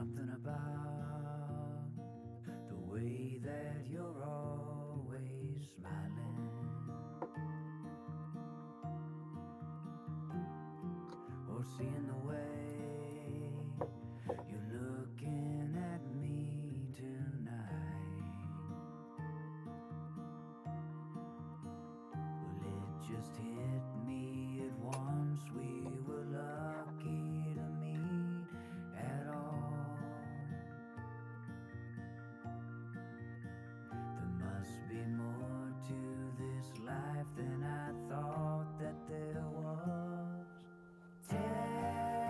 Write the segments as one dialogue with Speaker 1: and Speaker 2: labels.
Speaker 1: something about the way that you're always smiling, or seeing the way you're looking at me tonight. Well, it just hit me at once, we were lucky to meet at all. There must be more to this life than I thought that there was. Tell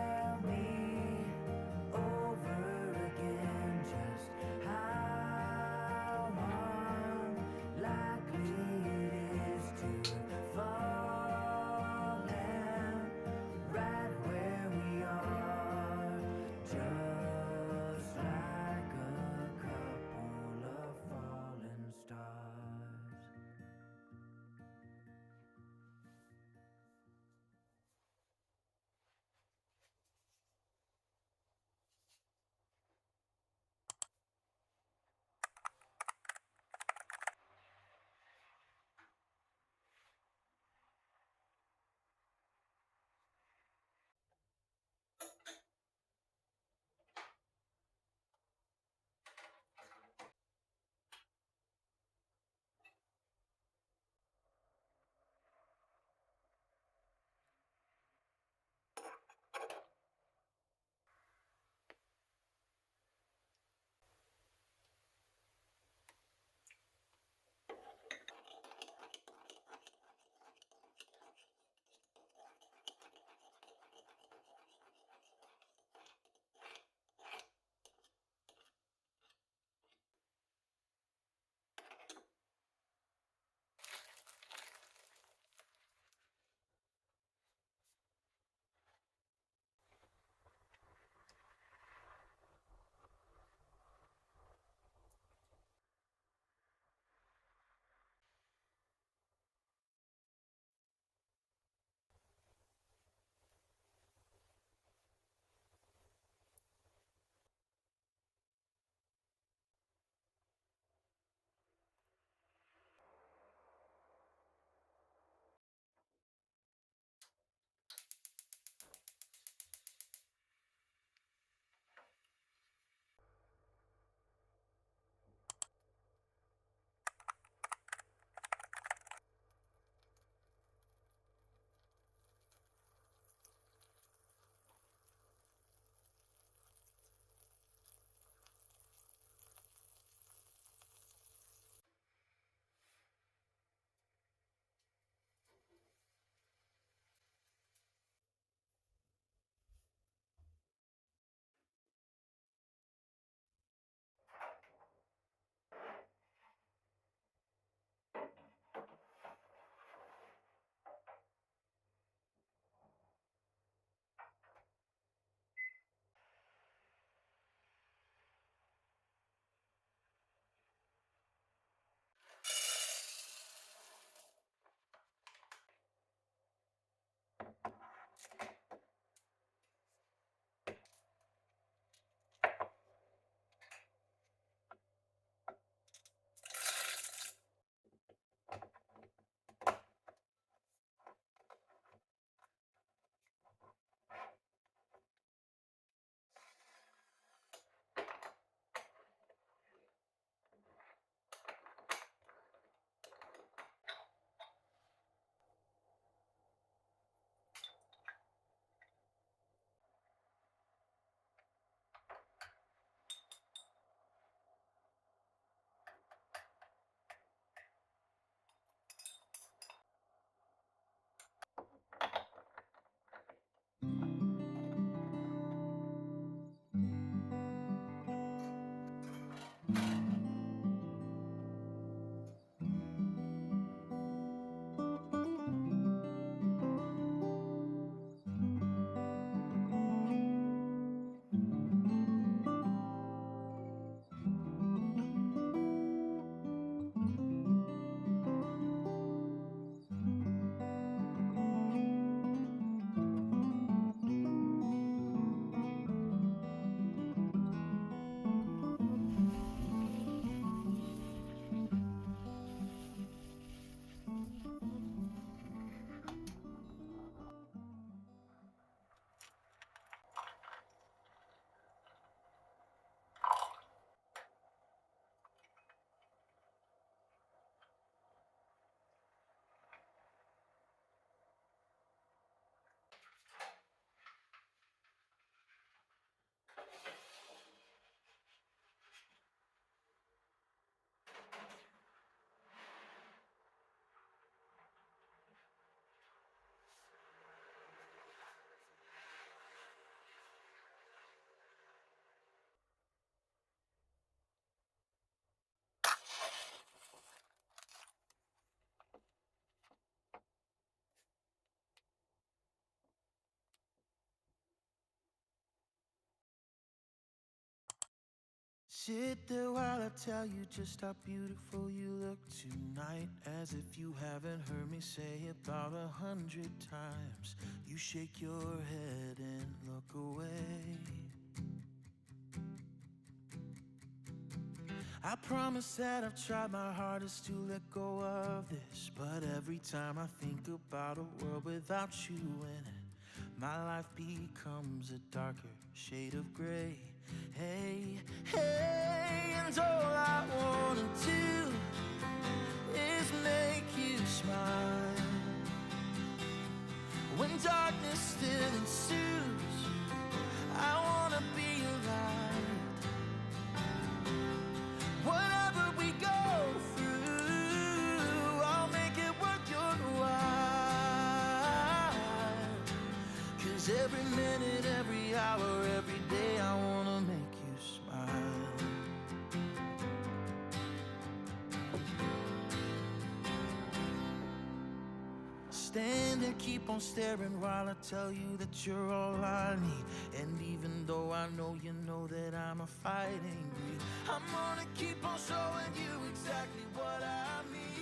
Speaker 2: Sit there while I tell you just how beautiful you look tonight. As if you haven't heard me say about 100 times. You shake your head and look away. I promise that I've tried my hardest to let go of this, but every time I think about a world without you in it, my life becomes a darker shade of gray. Hey, hey, and all I wanna do is make you smile. When darkness still ensues, I wanna be your light. Whatever we go through, I'll make it worth your while. 'Cause every minute, every hour, every day, I wanna make you smile. Stand and keep on staring while I tell you that you're all I need. And even though I know you know that I'm a fighting breed, I'm gonna keep on showing you exactly what I mean.